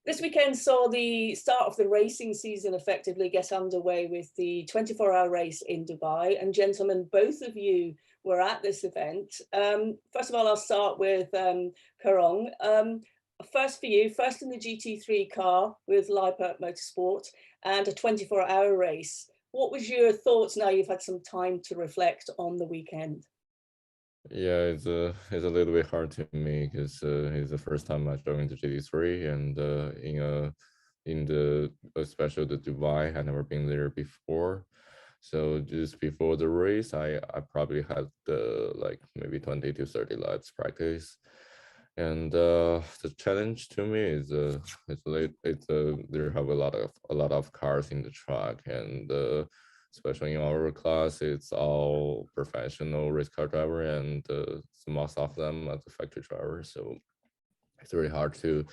This weekend saw the start of the racing season effectively get underway with the 24-hour race in Dubai. And gentlemen, both of you were at this event. First of all, I'll start with Kerong. First for you, first in the GT3 car with Leipert Motorsport and a 24-hour race. What was your thoughts now you've had some time to reflect on the weekend? Yeah, it's a little bit hard to me because it's the first time I joined the GT3, and in the especially the Dubai, I never been there before. So just before the race, I probably had like maybe 20 to 30 laps practice, and the challenge to me is there have a lot of cars in the track, and especially in our class, it's all professional race car driver, and most of them are the factory drivers. So it's really hard to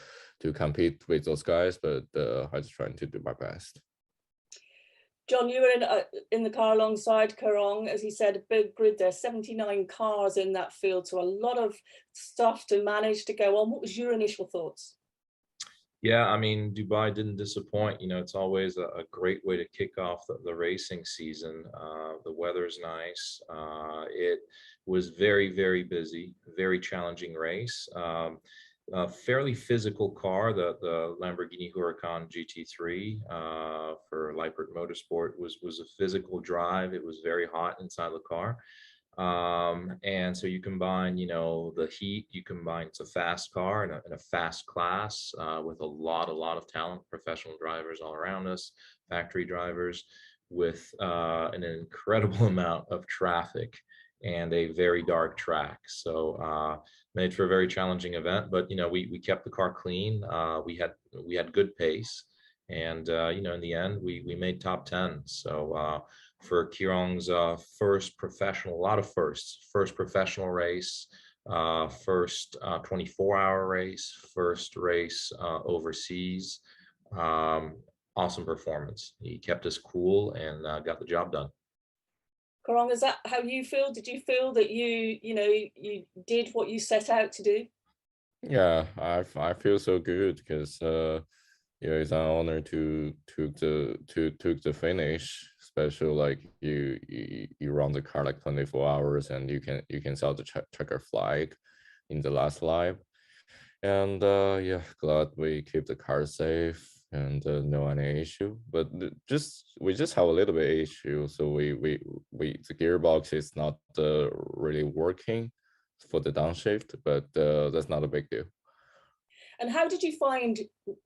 compete with those guys, but I just trying to do my best. John, you were in the car alongside Kerong, as he said, a big grid there, 79 cars in that field, so a lot of stuff to manage to go on. What was your initial thoughts? Yeah, I mean, Dubai didn't disappoint. You know, it's always a great way to kick off the racing season. The weather's nice. It was very, very busy, very challenging race. A fairly physical car, the Lamborghini Huracan GT3 for Leipert Motorsport was a physical drive. It was very hot inside the car. And so you combine, you know, the heat, you combine, it's a fast car and a fast class with a lot of talent, professional drivers all around us, factory drivers, with an incredible amount of traffic and a very dark track. So made for a very challenging event, but you know, we kept the car clean. We had good pace, and you know, in the end, we made top 10. So for Kerong's first professional, a lot of first professional race, first 24-hour race, first race overseas. Awesome performance. He kept us cool and got the job done. Kerong, is that how you feel? Did you feel that you did what you set out to do? Yeah, I feel so good because yeah, it's an honor to took the finish. Especially like you run the car like 24 hours, and you can saw the checker flag in the last lap. And yeah, glad we keep the car safe, and no any issue. But we just have a little bit issue. So we the gearbox is not really working for the downshift, but that's not a big deal. And how did you find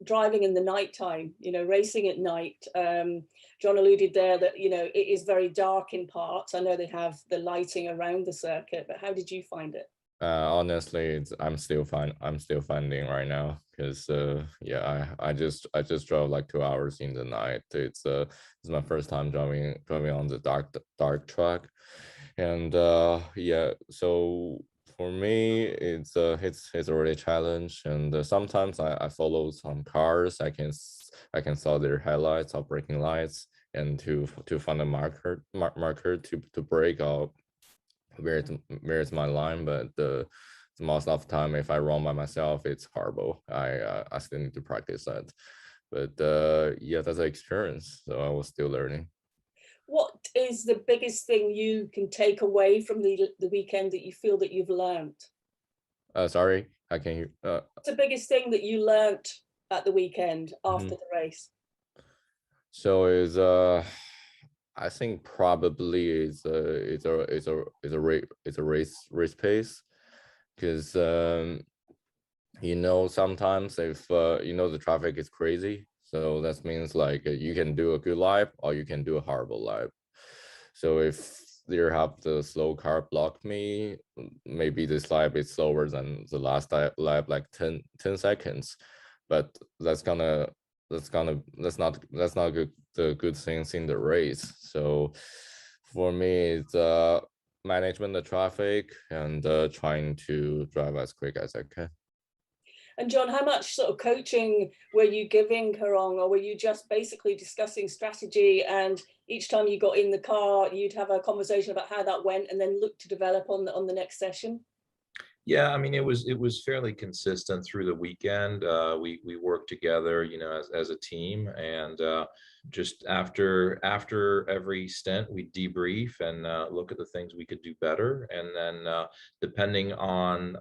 driving in the nighttime, racing at night? John alluded there that, it is very dark in parts. I know they have the lighting around the circuit, but how did you find it? Honestly, I'm still fine. I'm still finding right now because yeah, I just drove like 2 hours in the night. It's my first time driving on the dark track, and yeah, so for me it's already a challenge, and sometimes I follow some cars. I can saw their headlights or braking lights, and to find a marker to brake out where's my line. But the most of the time, if I run by myself, it's horrible. I still need to practice that. But yeah, that's an experience, so I was still learning. What is the biggest thing you can take away from the weekend that you feel that you've learned? Sorry, I can hear. What's the biggest thing that you learned at the weekend after Mhm. the race? So is I think probably it's a race pace, because sometimes if the traffic is crazy, so that means like you can do a good lap or you can do a horrible lap. So if you have the slow car block me, maybe this lap is slower than the last lap, like 10 seconds, but that's not good, the good things in the race. So for me, it's management the traffic, and trying to drive as quick as I can. And John, how much sort of coaching were you giving Kerong, or were you just basically discussing strategy, and each time you got in the car, you'd have a conversation about how that went and then look to develop on the next session? Yeah, I mean, it was fairly consistent through the weekend. We worked together, you know, as a team, and just after every stint, we debrief and look at the things we could do better, and then depending on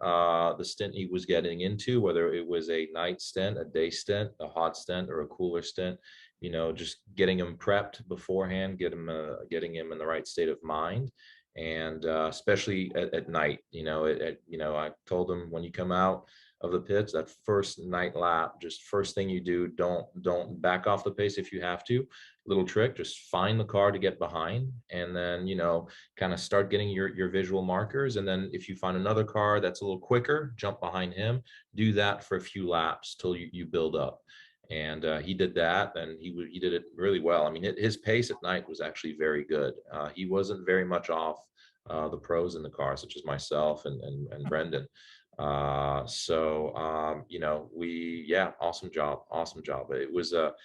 the stint he was getting into, whether it was a night stint, a day stint, a hot stint, or a cooler stint, you know, just getting him prepped beforehand, getting him in the right state of mind, and especially at night, you know, you know, I told him, when you come out of the pits, that first night lap, just first thing you do, don't back off the pace if you have to. Little trick, just find the car to get behind, and then, you know, kind of start getting your visual markers, and then if you find another car that's a little quicker, jump behind him. Do that for a few laps till you build up. And he did that, and he did it really well. I mean, his pace at night was actually very good. He wasn't very much off the pros in the car, such as myself and Brendan. You know, yeah, awesome job, awesome job. It was a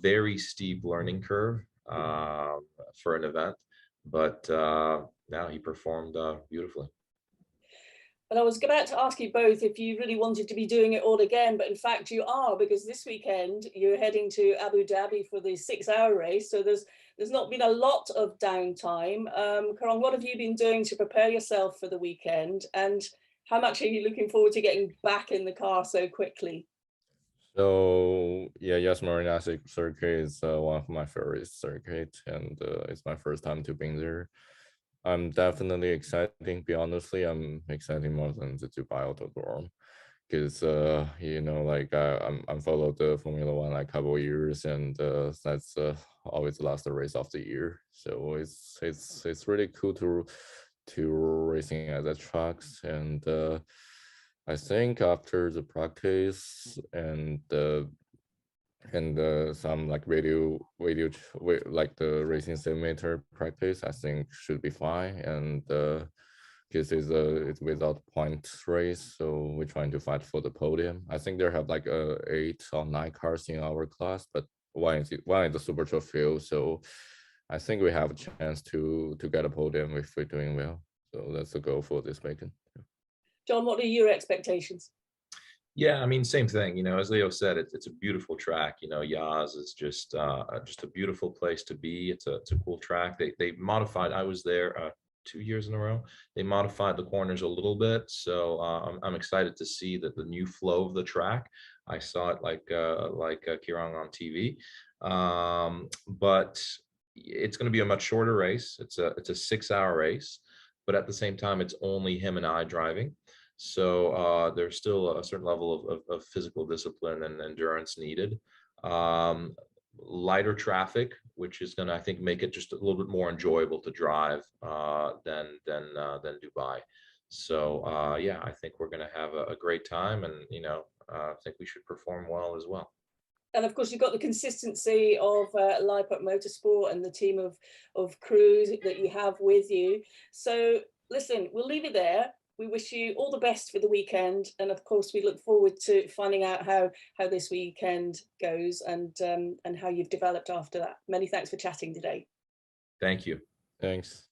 very steep learning curve for an event, but now he performed beautifully. And I was about to ask you both if you really wanted to be doing it all again, but in fact you are, because this weekend you're heading to Abu Dhabi for the 6-hour race. So there's not been a lot of downtime. Kerong, what have you been doing to prepare yourself for the weekend? And how much are you looking forward to getting back in the car so quickly? So yeah, Yas Marina circuit is one of my favorite circuit, and it's my first time to being there. I'm definitely excited. Be honestly, I'm excited more than the Dubai Autodrome, because you know, like I'm followed the Formula One like couple of years, and that's always the last race of the year. So it's really cool to racing at the tracks, and I think after the practice and some like like the racing simulator practice, I think should be fine. And because it's without point race, so we're trying to fight for the podium. I think there have like 8 or 9 cars in our class, but one is the super trophy, so I think we have a chance to get a podium if we're doing well. So that's the goal for this weekend. John, what are your expectations? Yeah, I mean, same thing. You know, as Leo said, it's a beautiful track. You know, Yaz is just a beautiful place to be. It's a cool track. They modified. I was there 2 years in a row. They modified the corners a little bit, so I'm excited to see that the new flow of the track. I saw it like Kerong on TV, but it's going to be a much shorter race. It's a 6-hour race, but at the same time, it's only him and I driving. So there's still a certain level of physical discipline and endurance needed. Lighter traffic, which is going to, I think, make it just a little bit more enjoyable to drive than Dubai. So yeah, I think we're going to have a great time, and you know, I think we should perform well as well. And of course, you've got the consistency of Leipert Motorsport and the team of crews that you have with you. So listen, we'll leave it there. We wish you all the best for the weekend, and of course, we look forward to finding out how this weekend goes and how you've developed after that. Many thanks for chatting today. Thank you. Thanks.